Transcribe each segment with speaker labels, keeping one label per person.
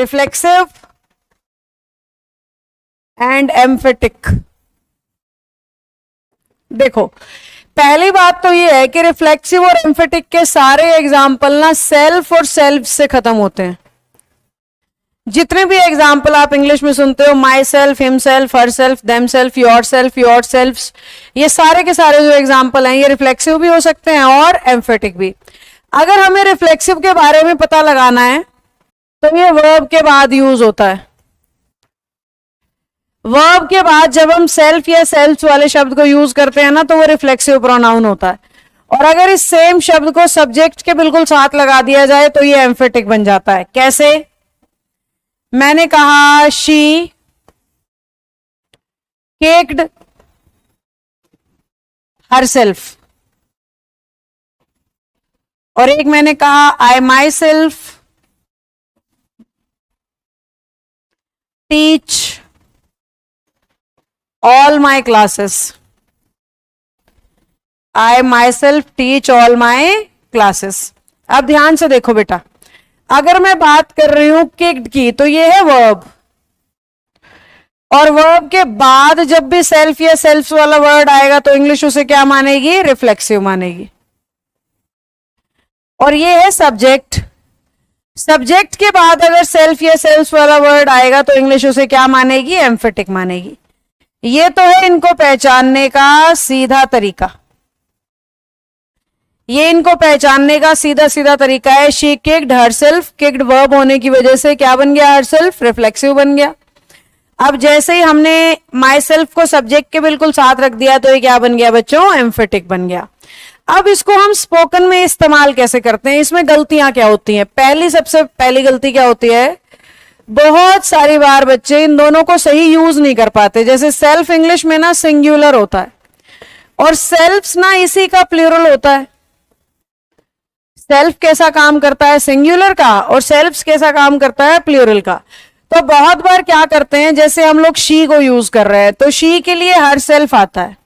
Speaker 1: Reflexive and emphatic. देखो पहली बात तो ये है कि रिफ्लेक्सिव और एम्फेटिक के सारे एग्जाम्पल ना सेल्फ और सेल्फ से खत्म होते हैं। जितने भी एग्जाम्पल आप इंग्लिश में सुनते हो, my self, him self, her self, them self, your self, your self, ये सारे के सारे जो एग्जाम्पल हैं ये रिफ्लेक्सिव भी हो सकते हैं और एम्फेटिक भी। अगर हमें रिफ्लेक्सिव के बारे में पता लगाना है तो ये वर्ब के बाद यूज होता है। वर्ब के बाद जब हम सेल्फ या सेल्फ वाले शब्द को यूज करते हैं ना तो वो रिफ्लेक्सिव प्रोनाउन होता है। और अगर इस सेम शब्द को सब्जेक्ट के बिल्कुल साथ लगा दिया जाए तो ये एम्फेटिक बन जाता है। कैसे? मैंने कहा शी केक्ड हरसेल्फ, और एक मैंने कहा I myself teach all my classes. I myself teach all my classes. अब ध्यान से देखो बेटा, अगर मैं बात कर रही हूं किक्ड की तो ये है वर्ब, और वर्ब के बाद जब भी सेल्फ या सेल्फ वाला वर्ड आएगा तो इंग्लिश उसे क्या मानेगी? रिफ्लेक्सिव मानेगी। और ये है सब्जेक्ट। सब्जेक्ट के बाद अगर सेल्फ या सेल्फ वाला वर्ड आएगा तो इंग्लिश उसे क्या मानेगी? एम्फेटिक मानेगी। ये तो है इनको पहचानने का सीधा तरीका। ये इनको पहचानने का सीधा सीधा तरीका है। She kicked herself, kicked verb होने की वजह से क्या बन गया? हरसेल्फ, रिफ्लेक्सिव बन गया। अब जैसे ही हमने माई सेल्फ को सब्जेक्ट के बिल्कुल साथ रख दिया तो ये क्या बन गया बच्चों? एम्फेटिक बन गया। अब इसको हम स्पोकन में इस्तेमाल कैसे करते हैं? इसमें गलतियां क्या होती हैं? सबसे पहली गलती क्या होती है? बहुत सारी बार बच्चे इन दोनों को सही यूज नहीं कर पाते। जैसे सेल्फ इंग्लिश में ना सिंगुलर होता है और सेल्फ्स ना इसी का प्लूरल होता है। सेल्फ कैसा काम करता है? सिंगुलर का, और सेल्फ्स कैसा काम करता है? प्लूरल का। तो बहुत बार क्या करते हैं, जैसे हम लोग शी को यूज कर रहे हैं तो शी के लिए हर सेल्फ आता है।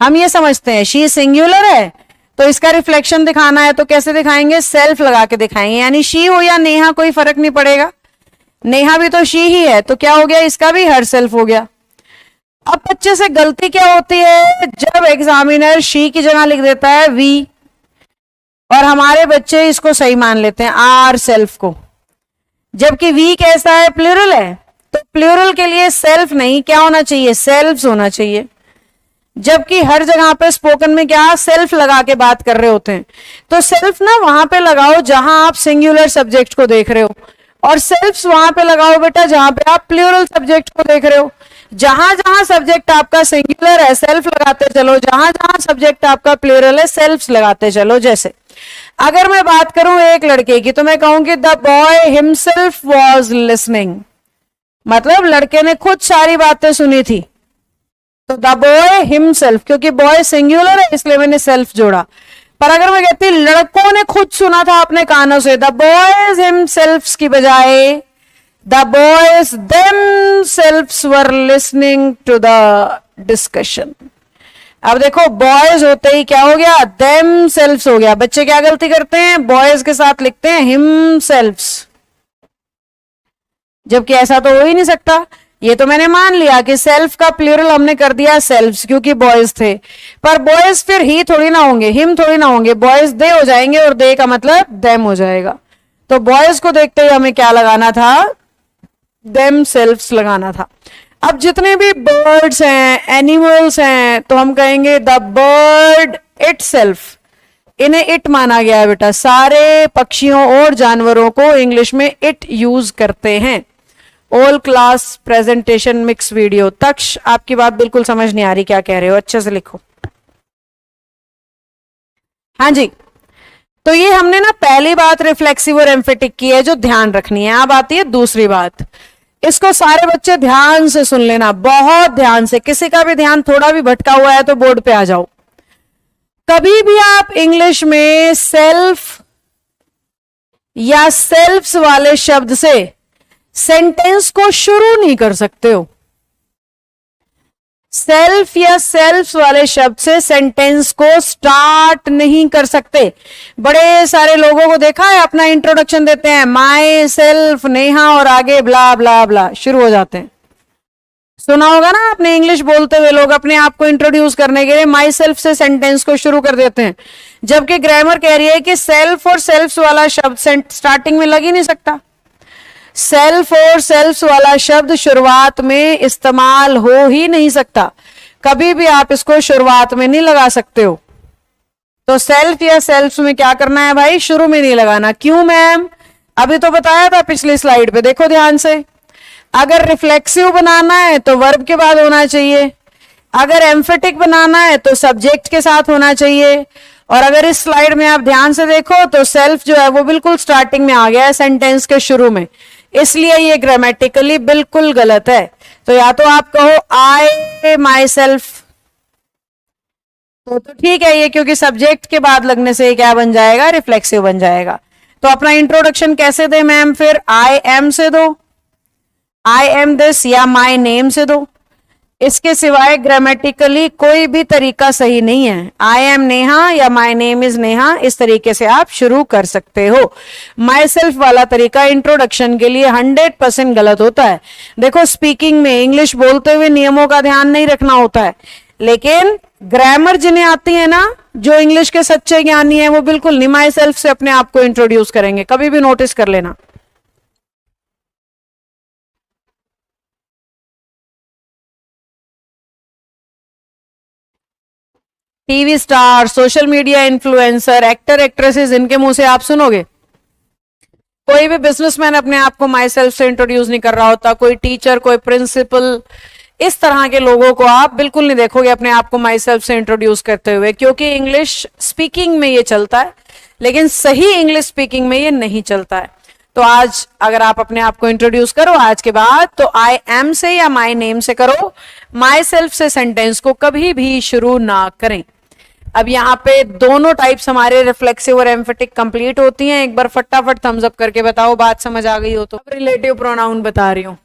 Speaker 1: हम ये समझते हैं शी सिंगुलर है तो इसका रिफ्लेक्शन दिखाना है तो कैसे दिखाएंगे? सेल्फ लगा के दिखाएंगे। यानी शी हो या नेहा कोई फर्क नहीं पड़ेगा, नेहा भी तो शी ही है, तो क्या हो गया? इसका भी हर सेल्फ हो गया। अब बच्चे से गलती क्या होती है? जब एग्जामिनर शी की जगह लिख देता है वी, और हमारे बच्चे इसको सही मान लेते हैं आर सेल्फ को, जबकि वी कैसा है? प्लूरल है। तो प्लूरल के लिए सेल्फ नहीं, क्या होना चाहिए? सेल्फ्स होना चाहिए। जबकि हर जगह पे स्पोकन में क्या सेल्फ लगा के बात कर रहे होते हैं। तो सेल्फ ना वहां पे लगाओ जहां आप सिंगुलर सब्जेक्ट को देख रहे हो, और सेल्फ्स वहां पे लगाओ बेटा जहां पे आप प्लूरल सब्जेक्ट को देख रहे हो। जहां जहां सब्जेक्ट आपका सिंगुलर है सेल्फ लगाते चलो, जहां जहां सब्जेक्ट आपका प्लूरल है सेल्फ्स लगाते चलो। जैसे अगर मैं बात करूं एक लड़के की तो मैं कहूंगी the boy himself was listening, मतलब लड़के ने खुद सारी बातें सुनी थी। तो द बॉय हिमसेल्फ, क्योंकि बॉय सिंगुलर है इसलिए मैंने सेल्फ जोड़ा। पर अगर मैं कहती लड़कों ने खुद सुना था अपने कानों से, द बॉयज हिमसेल्फ्स की बजाय the boys themselves were listening to the discussion. अब देखो बॉयज होते ही क्या हो गया? देमसेल्फ्स हो गया। बच्चे क्या गलती करते हैं? बॉयज के साथ लिखते हैं हिमसेल्फ्स, जबकि ऐसा तो हो ही नहीं सकता। ये तो मैंने मान लिया कि सेल्फ का प्लूरल हमने कर दिया सेल्फ्स क्योंकि बॉयज थे, पर बॉयज फिर ही थोड़ी ना होंगे, हिम थोड़ी ना होंगे, बॉयज दे हो जाएंगे और दे का मतलब देम हो जाएगा। तो बॉयज को देखते हुए हमें क्या लगाना था? देम सेल्फ्स लगाना था। अब जितने भी बर्ड्स हैं, एनिमल्स हैं, तो हम कहेंगे द बर्ड इट सेल्फ, इन्हें इट माना गया है बेटा। सारे पक्षियों और जानवरों को इंग्लिश में इट यूज करते हैं। All class presentation mix video. Taksh आपकी बात बिल्कुल समझ नहीं आ रही, क्या कह रहे हो? अच्छे से लिखो। हाँ जी, तो ये हमने ना पहली बात रिफ्लेक्सिव और एम्फेटिक की है जो ध्यान रखनी है। अब आती है दूसरी बात। इसको सारे बच्चे ध्यान से सुन लेना, बहुत ध्यान से। किसी का भी ध्यान थोड़ा भी भटका हुआ है तो बोर्ड पे आ जाओ। कभी भी आप इंग्लिश में सेल्फ या सेल्फ्स वाले शब्द से सेंटेंस को शुरू नहीं कर सकते हो। सेल्फ या सेल्फ्स वाले शब्द से सेंटेंस को स्टार्ट नहीं कर सकते। बड़े सारे लोगों को देखा है अपना इंट्रोडक्शन देते हैं, माई सेल्फ नेहा, और आगे ब्ला ब्ला ब्ला शुरू हो जाते हैं। सुना होगा ना आपने, इंग्लिश बोलते हुए लोग अपने आप को इंट्रोड्यूस करने के लिए माई सेल्फ से सेंटेंस को शुरू कर देते हैं, जबकि ग्रामर कह रही है कि सेल्फ और सेल्फ्स वाला शब्द स्टार्टिंग में लग ही नहीं सकता। सेल्फ और सेल्फ्स वाला शब्द शुरुआत में इस्तेमाल हो ही नहीं सकता, कभी भी आप इसको शुरुआत में नहीं लगा सकते हो। तो सेल्फ या सेल्फ्स में क्या करना है भाई, शुरू में नहीं लगाना। क्यों मैम, अभी तो बताया था पिछली स्लाइड पे, देखो ध्यान से। अगर रिफ्लेक्सिव बनाना है तो वर्ब के बाद होना चाहिए, अगर एम्फेटिक बनाना है तो सब्जेक्ट के साथ होना चाहिए, और अगर इस स्लाइड में आप ध्यान से देखो तो सेल्फ जो है वो बिल्कुल स्टार्टिंग में आ गया है सेंटेंस के शुरू में, इसलिए ये ग्रामेटिकली बिल्कुल गलत है। तो या तो आप कहो आई माई सेल्फ, तो ठीक है ये, क्योंकि सब्जेक्ट के बाद लगने से क्या बन जाएगा, रिफ्लेक्सिव बन जाएगा। तो अपना इंट्रोडक्शन कैसे दे मैम, फिर आई एम से दो, आई एम दिस, या माई नेम से दो। इसके सिवाय ग्रामेटिकली कोई भी तरीका सही नहीं है। आई एम नेहा या माई नेम इज नेहा, इस तरीके से आप शुरू कर सकते हो। माई सेल्फ वाला तरीका इंट्रोडक्शन के लिए 100% गलत होता है। देखो स्पीकिंग में इंग्लिश बोलते हुए नियमों का ध्यान नहीं रखना होता है, लेकिन ग्रामर जिन्हें आती है ना, जो इंग्लिश के सच्चे ज्ञानी है, वो बिल्कुल नहीं माई सेल्फ से अपने आप को इंट्रोड्यूस करेंगे, कभी भी नोटिस कर लेना। TV star, social media influencer, actor actresses, इनके मुंह से आप सुनोगे, कोई भी बिजनेसमैन अपने आप को माई सेल्फ से इंट्रोड्यूस नहीं कर रहा होता। कोई टीचर, कोई प्रिंसिपल, इस तरह के लोगों को आप बिल्कुल नहीं देखोगे अपने आप को माई सेल्फ से इंट्रोड्यूस करते हुए, क्योंकि इंग्लिश स्पीकिंग में ये चलता है, लेकिन सही इंग्लिश स्पीकिंग में ये नहीं चलता है। तो आज अगर आप अपने आप को इंट्रोड्यूस करो आज के बाद, तो आई एम से या माई नेम से करो, माई सेल्फ से सेंटेंस को कभी भी शुरू ना करें। अब यहाँ पे दोनों टाइप्स हमारे रिफ्लेक्सिव और एम्फेटिक कंप्लीट होती हैं। एक बार फटाफट थम्स अप करके बताओ बात समझ आ गई हो तो। अब रिलेटिव प्रोनाउन बता रही हूं,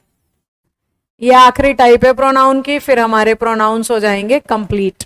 Speaker 1: ये आखिरी टाइप है प्रोनाउन की, फिर हमारे प्रोनाउंस हो जाएंगे कंप्लीट।